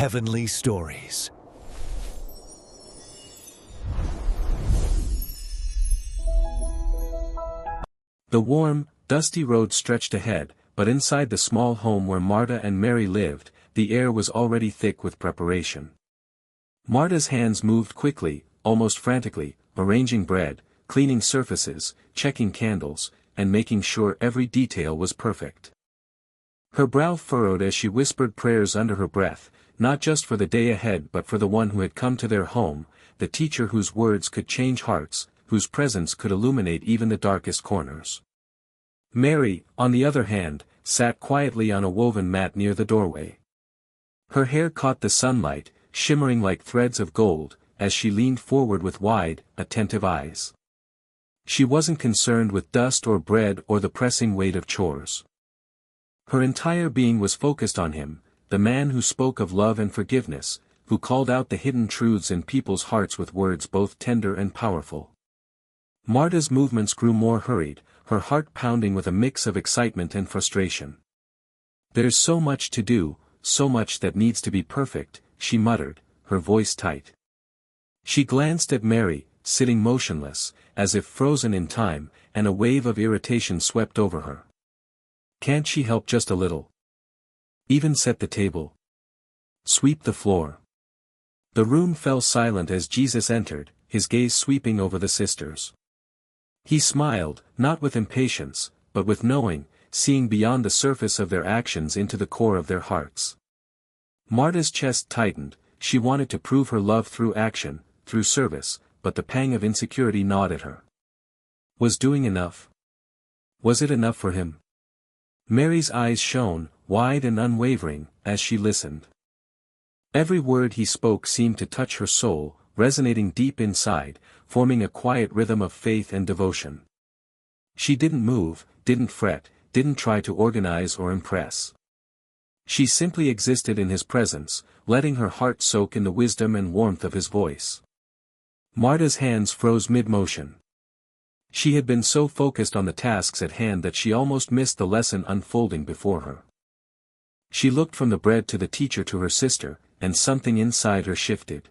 Heavenly Stories. The warm, dusty road stretched ahead, but inside the small home where Marta and Mary lived, the air was already thick with preparation. Marta's hands moved quickly, almost frantically, arranging bread, cleaning surfaces, checking candles, and making sure every detail was perfect. Her brow furrowed as she whispered prayers under her breath, not just for the day ahead but for the one who had come to their home, the teacher whose words could change hearts, whose presence could illuminate even the darkest corners. Mary, on the other hand, sat quietly on a woven mat near the doorway. Her hair caught the sunlight, shimmering like threads of gold, as she leaned forward with wide, attentive eyes. She wasn't concerned with dust or bread or the pressing weight of chores. Her entire being was focused on him, the man who spoke of love and forgiveness, who called out the hidden truths in people's hearts with words both tender and powerful. Marta's movements grew more hurried, her heart pounding with a mix of excitement and frustration. "There's so much to do, so much that needs to be perfect," she muttered, her voice tight. She glanced at Mary, sitting motionless, as if frozen in time, and a wave of irritation swept over her. "Can't she help just a little? Even set the table? Sweep the floor?" The room fell silent as Jesus entered, his gaze sweeping over the sisters. He smiled, not with impatience, but with knowing, seeing beyond the surface of their actions into the core of their hearts. Marta's chest tightened, she wanted to prove her love through action, through service, but the pang of insecurity gnawed at her. Was doing enough? Was it enough for him? Mary's eyes shone, wide and unwavering, as she listened. Every word he spoke seemed to touch her soul, resonating deep inside, forming a quiet rhythm of faith and devotion. She didn't move, didn't fret, didn't try to organize or impress. She simply existed in his presence, letting her heart soak in the wisdom and warmth of his voice. Marta's hands froze mid-motion. She had been so focused on the tasks at hand that she almost missed the lesson unfolding before her. She looked from the bread to the teacher to her sister, and something inside her shifted.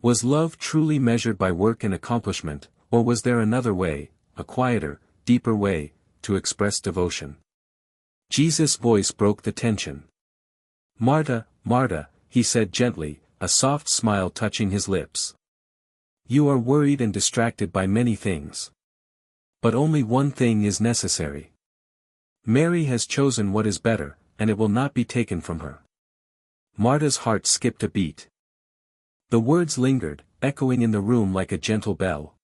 Was love truly measured by work and accomplishment, or was there another way, a quieter, deeper way, to express devotion? Jesus' voice broke the tension. "Marta, Marta," he said gently, a soft smile touching his lips. "You are worried and distracted by many things. But only one thing is necessary. Mary has chosen what is better, and it will not be taken from her." Marta's heart skipped a beat. The words lingered, echoing in the room like a gentle bell.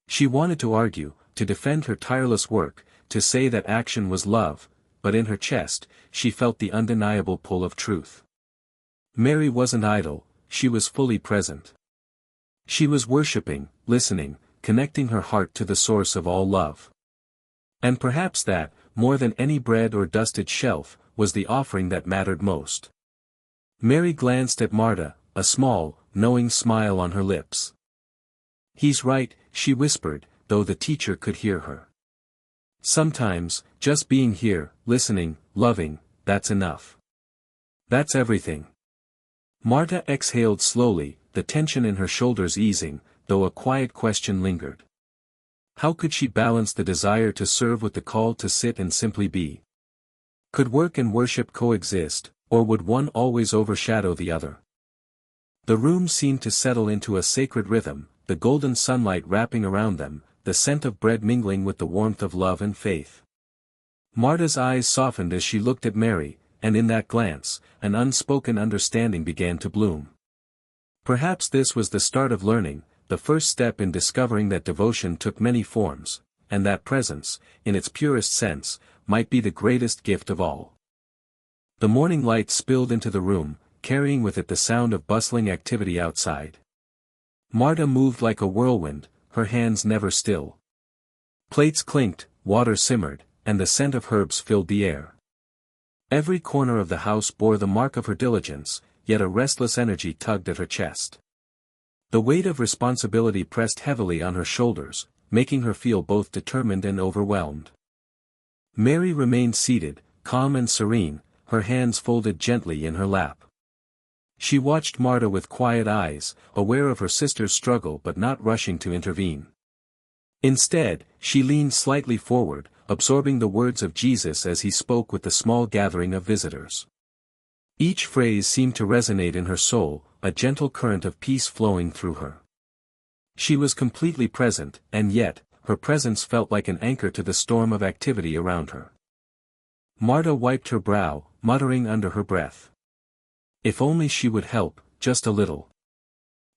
She wanted to argue, to defend her tireless work, to say that action was love, but in her chest, she felt the undeniable pull of truth. Mary wasn't idle, she was fully present. She was worshipping, listening, connecting her heart to the source of all love. And perhaps that, more than any bread or dusted shelf, was the offering that mattered most. Mary glanced at Marta, a small, knowing smile on her lips. "He's right," she whispered, though the teacher could hear her. "Sometimes, just being here, listening, loving, that's enough. That's everything." Marta exhaled slowly, the tension in her shoulders easing, though a quiet question lingered. How could she balance the desire to serve with the call to sit and simply be? Could work and worship coexist, or would one always overshadow the other? The room seemed to settle into a sacred rhythm, the golden sunlight wrapping around them, the scent of bread mingling with the warmth of love and faith. Marta's eyes softened as she looked at Mary, and in that glance, an unspoken understanding began to bloom. Perhaps this was the start of learning, the first step in discovering that devotion took many forms, and that presence, in its purest sense, might be the greatest gift of all. The morning light spilled into the room, carrying with it the sound of bustling activity outside. Marta moved like a whirlwind, her hands never still. Plates clinked, water simmered, and the scent of herbs filled the air. Every corner of the house bore the mark of her diligence, yet a restless energy tugged at her chest. The weight of responsibility pressed heavily on her shoulders, making her feel both determined and overwhelmed. Mary remained seated, calm and serene, her hands folded gently in her lap. She watched Marta with quiet eyes, aware of her sister's struggle but not rushing to intervene. Instead, she leaned slightly forward, absorbing the words of Jesus as he spoke with the small gathering of visitors. Each phrase seemed to resonate in her soul, a gentle current of peace flowing through her. She was completely present, and yet, her presence felt like an anchor to the storm of activity around her. Marta wiped her brow, muttering under her breath. If only she would help, just a little.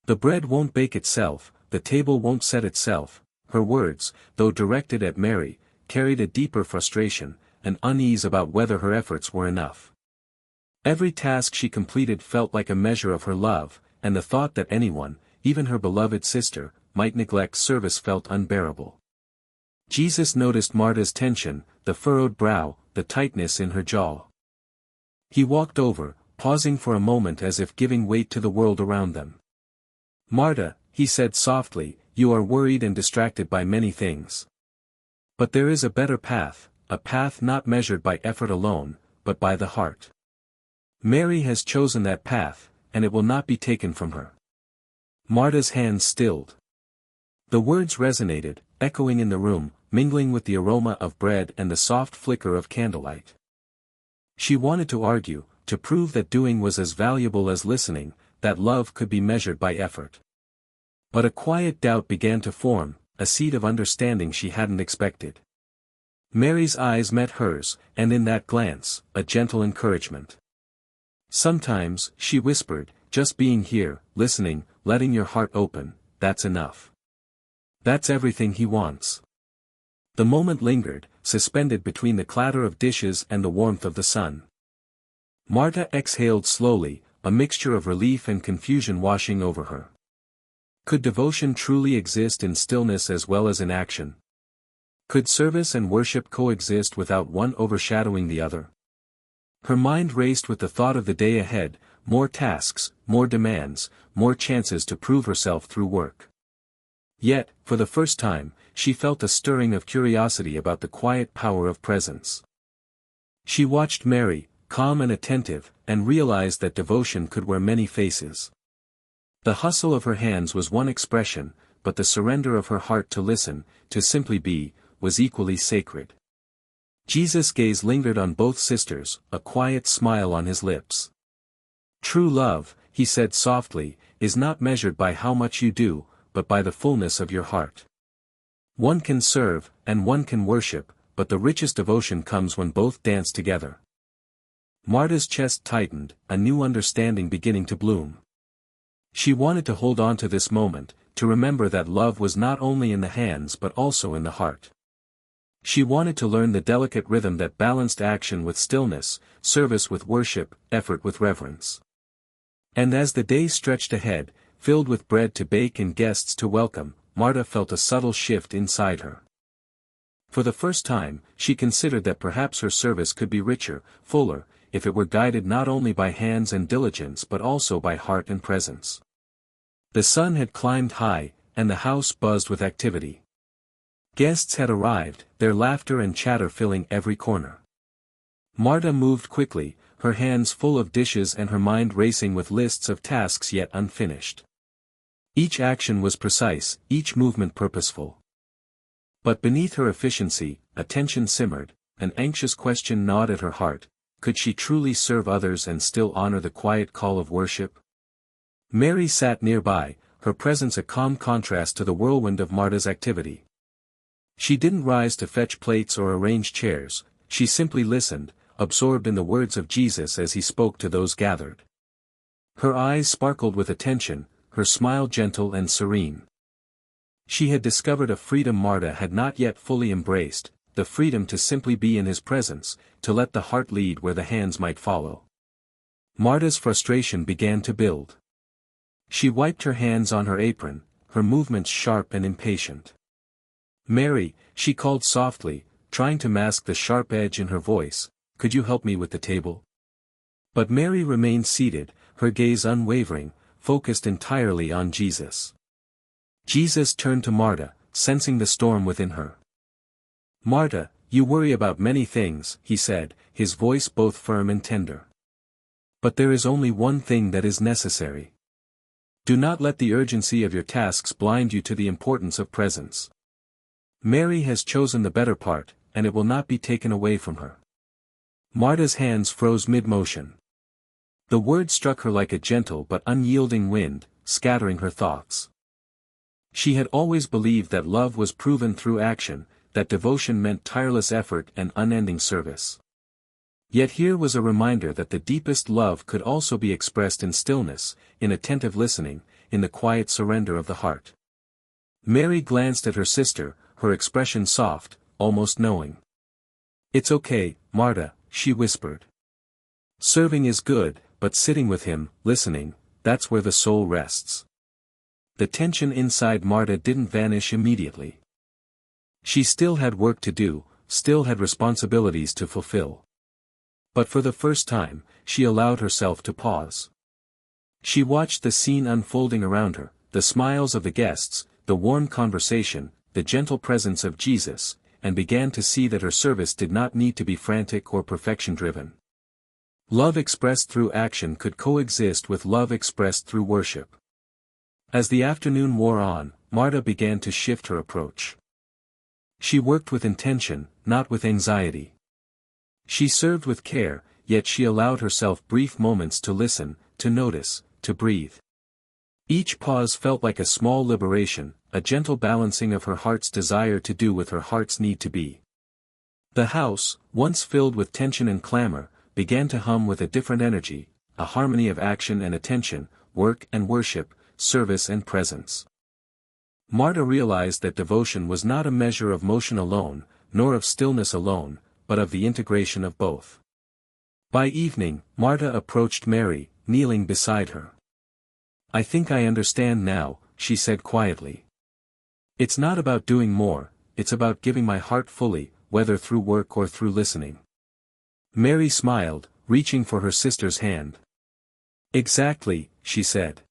The bread won't bake itself, the table won't set itself. Her words, though directed at Mary, carried a deeper frustration, an unease about whether her efforts were enough. Every task she completed felt like a measure of her love, and the thought that anyone, even her beloved sister, might neglect service felt unbearable. Jesus noticed Marta's tension, the furrowed brow, the tightness in her jaw. He walked over, pausing for a moment as if giving weight to the world around them. "Marta," he said softly, "you are worried and distracted by many things. But there is a better path, a path not measured by effort alone, but by the heart. Mary has chosen that path, and it will not be taken from her." Marta's hands stilled. The words resonated, echoing in the room, mingling with the aroma of bread and the soft flicker of candlelight. She wanted to argue, to prove that doing was as valuable as listening, that love could be measured by effort. But a quiet doubt began to form, a seed of understanding she hadn't expected. Mary's eyes met hers, and in that glance, a gentle encouragement. "Sometimes," she whispered, "just being here, listening, letting your heart open, that's enough. That's everything he wants." The moment lingered, suspended between the clatter of dishes and the warmth of the sun. Marta exhaled slowly, a mixture of relief and confusion washing over her. Could devotion truly exist in stillness as well as in action? Could service and worship coexist without one overshadowing the other? Her mind raced with the thought of the day ahead, more tasks, more demands, more chances to prove herself through work. Yet, for the first time, she felt a stirring of curiosity about the quiet power of presence. She watched Mary, calm and attentive, and realized that devotion could wear many faces. The hustle of her hands was one expression, but the surrender of her heart to listen, to simply be, was equally sacred. Jesus' gaze lingered on both sisters, a quiet smile on his lips. "True love," he said softly, "is not measured by how much you do, but by the fullness of your heart. One can serve, and one can worship, but the richest devotion comes when both dance together." Marta's chest tightened, a new understanding beginning to bloom. She wanted to hold on to this moment, to remember that love was not only in the hands but also in the heart. She wanted to learn the delicate rhythm that balanced action with stillness, service with worship, effort with reverence. And as the day stretched ahead, filled with bread to bake and guests to welcome, Marta felt a subtle shift inside her. For the first time, she considered that perhaps her service could be richer, fuller, if it were guided not only by hands and diligence but also by heart and presence. The sun had climbed high, and the house buzzed with activity. Guests had arrived, their laughter and chatter filling every corner. Marta moved quickly, her hands full of dishes and her mind racing with lists of tasks yet unfinished. Each action was precise, each movement purposeful. But beneath her efficiency, a tension simmered, an anxious question gnawed at her heart: could she truly serve others and still honor the quiet call of worship? Mary sat nearby, her presence a calm contrast to the whirlwind of Marta's activity. She didn't rise to fetch plates or arrange chairs, she simply listened, absorbed in the words of Jesus as he spoke to those gathered. Her eyes sparkled with attention, her smile gentle and serene. She had discovered a freedom Marta had not yet fully embraced, the freedom to simply be in his presence, to let the heart lead where the hands might follow. Marta's frustration began to build. She wiped her hands on her apron, her movements sharp and impatient. "Mary," she called softly, trying to mask the sharp edge in her voice, "could you help me with the table?" But Mary remained seated, her gaze unwavering, focused entirely on Jesus. Jesus turned to Marta, sensing the storm within her. "Marta, you worry about many things," he said, his voice both firm and tender. But there is only one thing that is necessary. Do not let the urgency of your tasks blind you to the importance of presence. Mary has chosen the better part, and it will not be taken away from her. Marta's hands froze mid-motion. The word struck her like a gentle but unyielding wind, scattering her thoughts. She had always believed that love was proven through action, that devotion meant tireless effort and unending service. Yet here was a reminder that the deepest love could also be expressed in stillness, in attentive listening, in the quiet surrender of the heart. Mary glanced at her sister, her expression soft, almost knowing. "It's okay, Marta," she whispered. "Serving is good, but sitting with him, listening, that's where the soul rests." The tension inside Marta didn't vanish immediately. She still had work to do, still had responsibilities to fulfill. But for the first time, she allowed herself to pause. She watched the scene unfolding around her, the smiles of the guests, the warm conversation, the gentle presence of Jesus, and began to see that her service did not need to be frantic or perfection-driven. Love expressed through action could coexist with love expressed through worship. As the afternoon wore on, Marta began to shift her approach. She worked with intention, not with anxiety. She served with care, yet she allowed herself brief moments to listen, to notice, to breathe. Each pause felt like a small liberation, a gentle balancing of her heart's desire to do with her heart's need to be. The house, once filled with tension and clamor, began to hum with a different energy, a harmony of action and attention, work and worship, service and presence. Marta realized that devotion was not a measure of motion alone, nor of stillness alone, but of the integration of both. By evening, Marta approached Mary, kneeling beside her. "I think I understand now," she said quietly. "It's not about doing more, it's about giving my heart fully, whether through work or through listening." Mary smiled, reaching for her sister's hand. "Exactly," she said.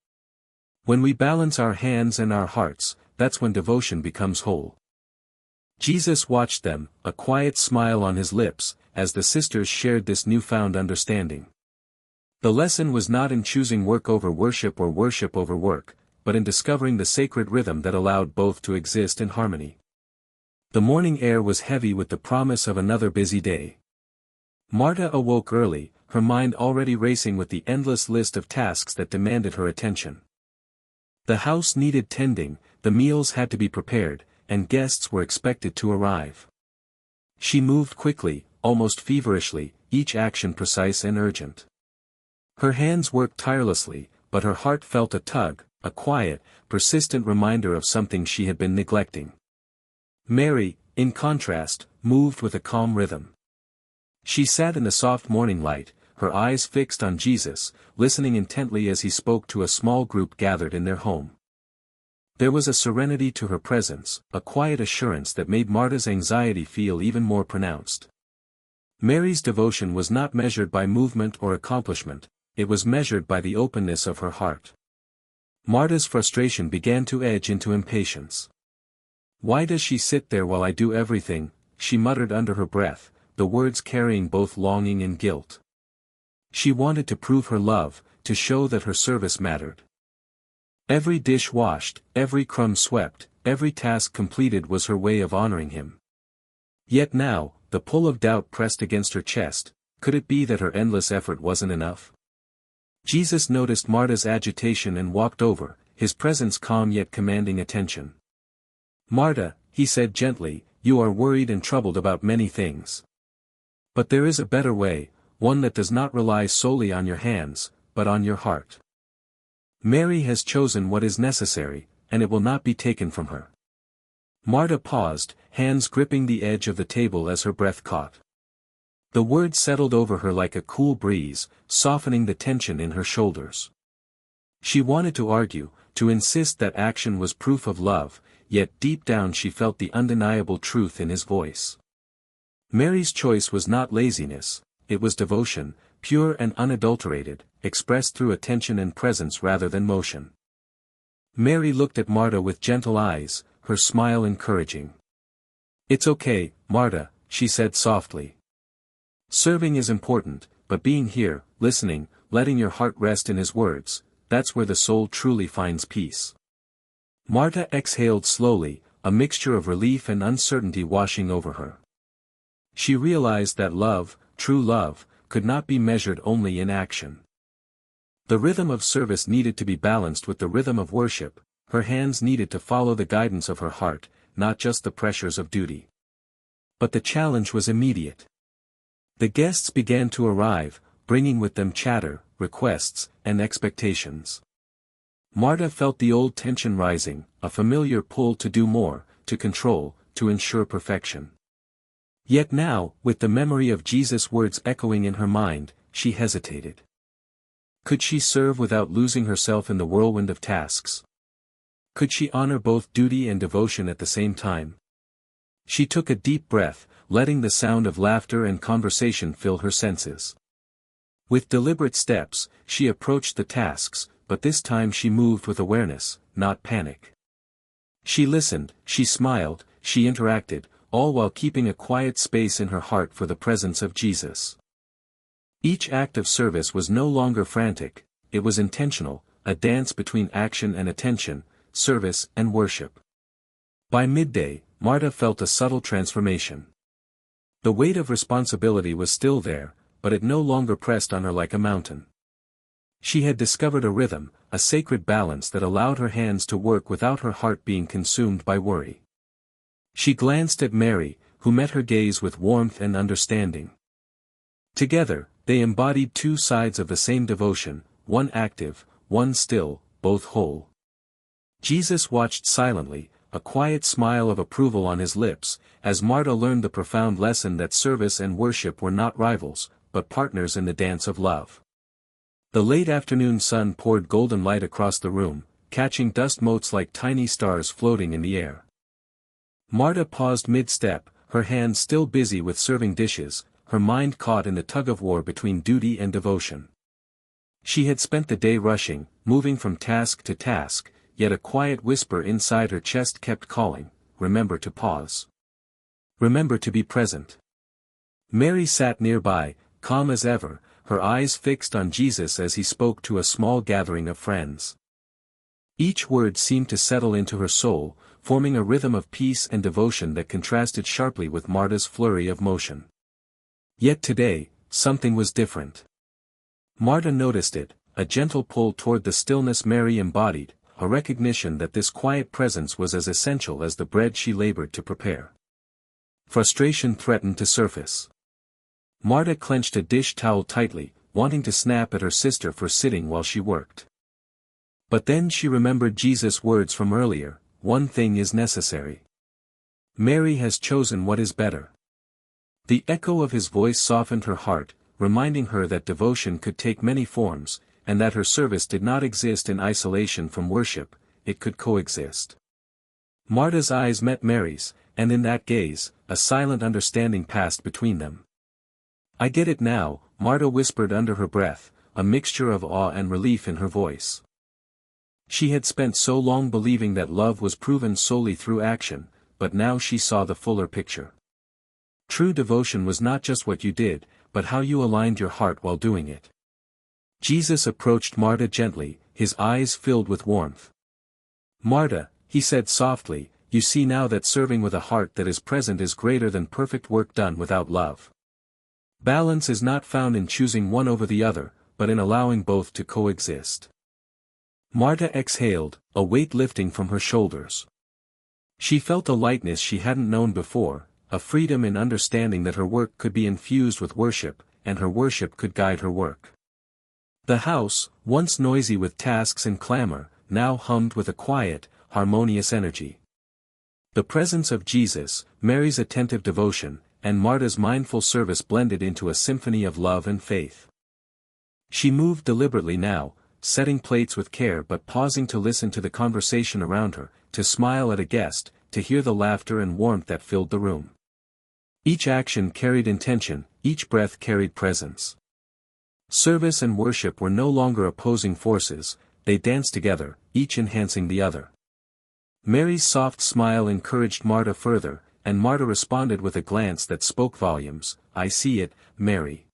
"When we balance our hands and our hearts, that's when devotion becomes whole." Jesus watched them, a quiet smile on his lips, as the sisters shared this newfound understanding. The lesson was not in choosing work over worship or worship over work, but in discovering the sacred rhythm that allowed both to exist in harmony. The morning air was heavy with the promise of another busy day. Marta awoke early, her mind already racing with the endless list of tasks that demanded her attention. The house needed tending, the meals had to be prepared, and guests were expected to arrive. She moved quickly, almost feverishly, each action precise and urgent. Her hands worked tirelessly, but her heart felt a tug, a quiet, persistent reminder of something she had been neglecting. Mary, in contrast, moved with a calm rhythm. She sat in the soft morning light, her eyes fixed on Jesus, listening intently as he spoke to a small group gathered in their home. There was a serenity to her presence, a quiet assurance that made Marta's anxiety feel even more pronounced. Mary's devotion was not measured by movement or accomplishment, it was measured by the openness of her heart. Marta's frustration began to edge into impatience. "Why does she sit there while I do everything?" she muttered under her breath, the words carrying both longing and guilt. She wanted to prove her love, to show that her service mattered. Every dish washed, every crumb swept, every task completed was her way of honoring him. Yet now, the pull of doubt pressed against her chest. Could it be that her endless effort wasn't enough? Jesus noticed Marta's agitation and walked over, his presence calm yet commanding attention. "Marta," he said gently, "you are worried and troubled about many things. But there is a better way, one that does not rely solely on your hands, but on your heart. Mary has chosen what is necessary, and it will not be taken from her." Marta paused, hands gripping the edge of the table as her breath caught. The words settled over her like a cool breeze, softening the tension in her shoulders. She wanted to argue, to insist that action was proof of love, yet deep down she felt the undeniable truth in his voice. Mary's choice was not laziness, it was devotion, pure and unadulterated, expressed through attention and presence rather than motion. Mary looked at Marta with gentle eyes, her smile encouraging. "It's okay, Marta," she said softly. "Serving is important, but being here, listening, letting your heart rest in his words, that's where the soul truly finds peace. Marta exhaled slowly, a mixture of relief and uncertainty washing over her. She realized that love, true love, could not be measured only in action. The rhythm of service needed to be balanced with the rhythm of worship, her hands needed to follow the guidance of her heart, not just the pressures of duty. But the challenge was immediate. The guests began to arrive, bringing with them chatter, requests, and expectations. Marta felt the old tension rising, a familiar pull to do more, to control, to ensure perfection. Yet now, with the memory of Jesus' words echoing in her mind, she hesitated. Could she serve without losing herself in the whirlwind of tasks? Could she honor both duty and devotion at the same time? She took a deep breath, letting the sound of laughter and conversation fill her senses. With deliberate steps, she approached the tasks, but this time she moved with awareness, not panic. She listened, she smiled, she interacted, all while keeping a quiet space in her heart for the presence of Jesus. Each act of service was no longer frantic, it was intentional, a dance between action and attention, service and worship. By midday, Marta felt a subtle transformation. The weight of responsibility was still there, but it no longer pressed on her like a mountain. She had discovered a rhythm, a sacred balance that allowed her hands to work without her heart being consumed by worry. She glanced at Mary, who met her gaze with warmth and understanding. Together, they embodied two sides of the same devotion, one active, one still, both whole. Jesus watched silently, a quiet smile of approval on his lips, as Marta learned the profound lesson that service and worship were not rivals, but partners in the dance of love. The late afternoon sun poured golden light across the room, catching dust motes like tiny stars floating in the air. Marta paused mid-step, her hands still busy with serving dishes, her mind caught in the tug-of-war between duty and devotion. She had spent the day rushing, moving from task to task, yet a quiet whisper inside her chest kept calling, remember to pause. Remember to be present. Mary sat nearby, calm as ever, her eyes fixed on Jesus as he spoke to a small gathering of friends. Each word seemed to settle into her soul, forming a rhythm of peace and devotion that contrasted sharply with Marta's flurry of motion. Yet today, something was different. Marta noticed it, a gentle pull toward the stillness Mary embodied, a recognition that this quiet presence was as essential as the bread she labored to prepare. Frustration threatened to surface. Marta clenched a dish towel tightly, wanting to snap at her sister for sitting while she worked. But then she remembered Jesus' words from earlier, one thing is necessary. Mary has chosen what is better. The echo of his voice softened her heart, reminding her that devotion could take many forms, and that her service did not exist in isolation from worship, it could coexist. Marta's eyes met Mary's, and in that gaze, a silent understanding passed between them. I get it now, Marta whispered under her breath, a mixture of awe and relief in her voice. She had spent so long believing that love was proven solely through action, but now she saw the fuller picture. True devotion was not just what you did, but how you aligned your heart while doing it. Jesus approached Marta gently, his eyes filled with warmth. Marta, he said softly, you see now that serving with a heart that is present is greater than perfect work done without love. Balance is not found in choosing one over the other, but in allowing both to coexist. Marta exhaled, a weight lifting from her shoulders. She felt a lightness she hadn't known before, a freedom in understanding that her work could be infused with worship, and her worship could guide her work. The house, once noisy with tasks and clamor, now hummed with a quiet, harmonious energy. The presence of Jesus, Mary's attentive devotion, and Marta's mindful service blended into a symphony of love and faith. She moved deliberately now, setting plates with care but pausing to listen to the conversation around her, to smile at a guest, to hear the laughter and warmth that filled the room. Each action carried intention, each breath carried presence. Service and worship were no longer opposing forces, they danced together, each enhancing the other. Mary's soft smile encouraged Marta further, and Marta responded with a glance that spoke volumes, I see it, Mary.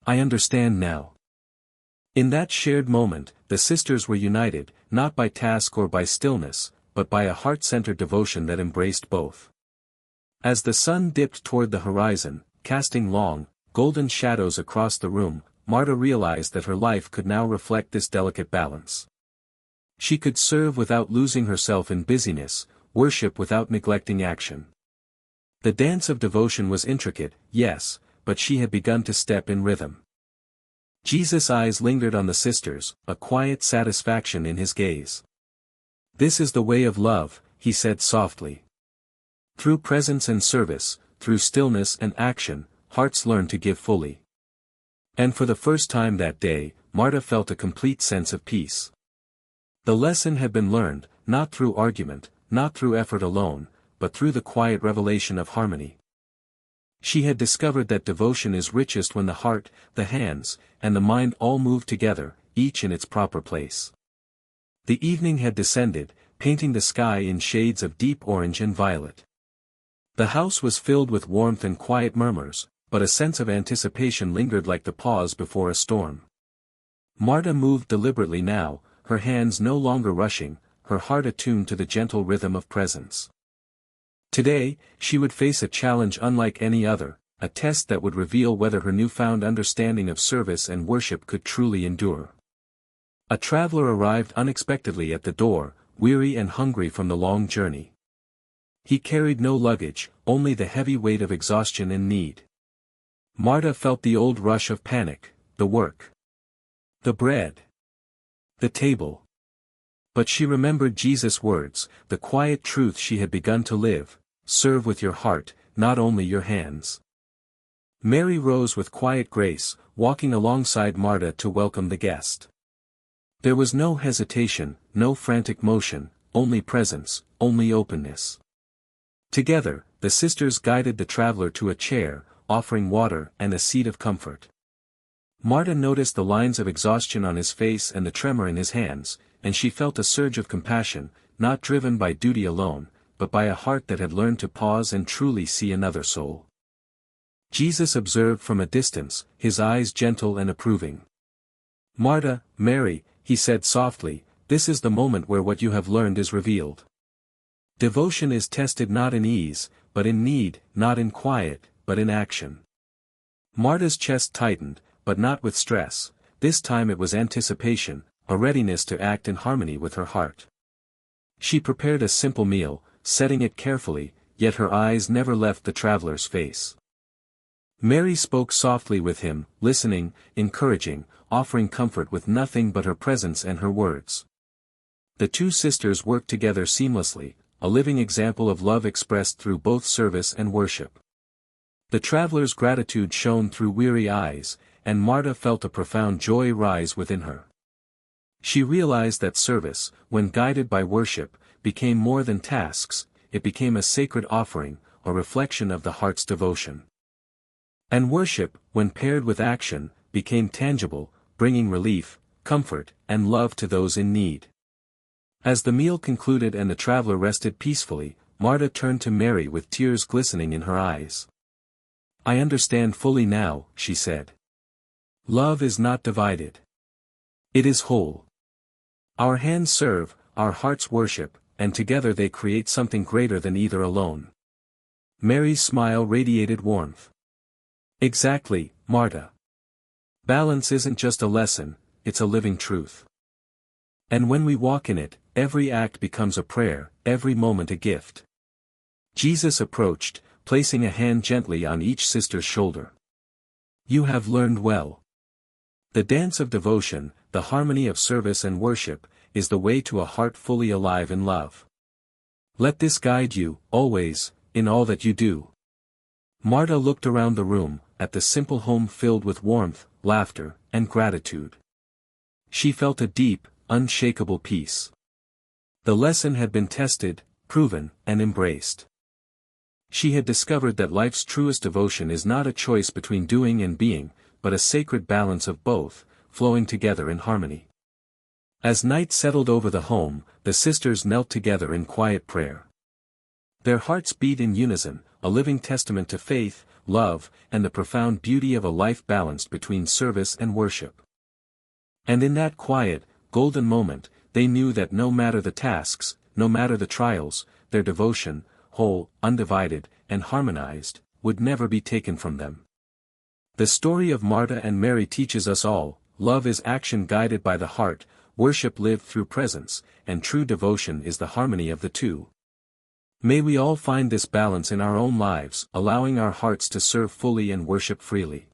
I understand now. In that shared moment, the sisters were united, not by task or by stillness, but by a heart-centered devotion that embraced both. As the sun dipped toward the horizon, casting long, golden shadows across the room, Marta realized that her life could now reflect this delicate balance. She could serve without losing herself in busyness, worship without neglecting action. The dance of devotion was intricate, yes, but she had begun to step in rhythm. Jesus' eyes lingered on the sisters, a quiet satisfaction in his gaze. "This is the way of love," he said softly. "Through presence and service, through stillness and action, hearts learn to give fully." And for the first time that day, Marta felt a complete sense of peace. The lesson had been learned, not through argument, not through effort alone, but through the quiet revelation of harmony. She had discovered that devotion is richest when the heart, the hands, and the mind all move together, each in its proper place. The evening had descended, painting the sky in shades of deep orange and violet. The house was filled with warmth and quiet murmurs, but a sense of anticipation lingered like the pause before a storm. Marta moved deliberately now, her hands no longer rushing, her heart attuned to the gentle rhythm of presence. Today, she would face a challenge unlike any other, a test that would reveal whether her newfound understanding of service and worship could truly endure. A traveler arrived unexpectedly at the door, weary and hungry from the long journey. He carried no luggage, only the heavy weight of exhaustion and need. Marta felt the old rush of panic, the work, the bread, the table. But she remembered Jesus' words, the quiet truth she had begun to live: serve with your heart, not only your hands. Mary rose with quiet grace, walking alongside Marta to welcome the guest. There was no hesitation, no frantic motion, only presence, only openness. Together, the sisters guided the traveler to a chair, offering water and a seat of comfort. Marta noticed the lines of exhaustion on his face and the tremor in his hands, and she felt a surge of compassion, not driven by duty alone, but by a heart that had learned to pause and truly see another soul. Jesus observed from a distance, his eyes gentle and approving. "Marta, Mary," he said softly, "this is the moment where what you have learned is revealed. Devotion is tested not in ease, but in need, not in quiet, but in action." Marta's chest tightened, but not with stress. This time it was anticipation, a readiness to act in harmony with her heart. She prepared a simple meal, setting it carefully, yet her eyes never left the traveler's face. Mary spoke softly with him, listening, encouraging, offering comfort with nothing but her presence and her words. The two sisters worked together seamlessly, a living example of love expressed through both service and worship. The traveler's gratitude shone through weary eyes, and Marta felt a profound joy rise within her. She realized that service, when guided by worship, became more than tasks, it became a sacred offering, a reflection of the heart's devotion. And worship, when paired with action, became tangible, bringing relief, comfort, and love to those in need. As the meal concluded and the traveler rested peacefully, Marta turned to Mary with tears glistening in her eyes. "I understand fully now," she said. "Love is not divided. It is whole. Our hands serve, our hearts worship, and together they create something greater than either alone." Mary's smile radiated warmth. "Exactly, Marta. Balance isn't just a lesson, it's a living truth. And when we walk in it, every act becomes a prayer, every moment a gift." Jesus approached, placing a hand gently on each sister's shoulder. "You have learned well. The dance of devotion, the harmony of service and worship, is the way to a heart fully alive in love. Let this guide you, always, in all that you do." Marta looked around the room, at the simple home filled with warmth, laughter, and gratitude. She felt a deep, unshakable peace. The lesson had been tested, proven, and embraced. She had discovered that life's truest devotion is not a choice between doing and being, but a sacred balance of both, flowing together in harmony. As night settled over the home, the sisters knelt together in quiet prayer. Their hearts beat in unison, a living testament to faith, love, and the profound beauty of a life balanced between service and worship. And in that quiet, golden moment, they knew that no matter the tasks, no matter the trials, their devotion, whole, undivided, and harmonized, would never be taken from them. The story of Marta and Mary teaches us all, love is action guided by the heart, worship lived through presence, and true devotion is the harmony of the two. May we all find this balance in our own lives, allowing our hearts to serve fully and worship freely.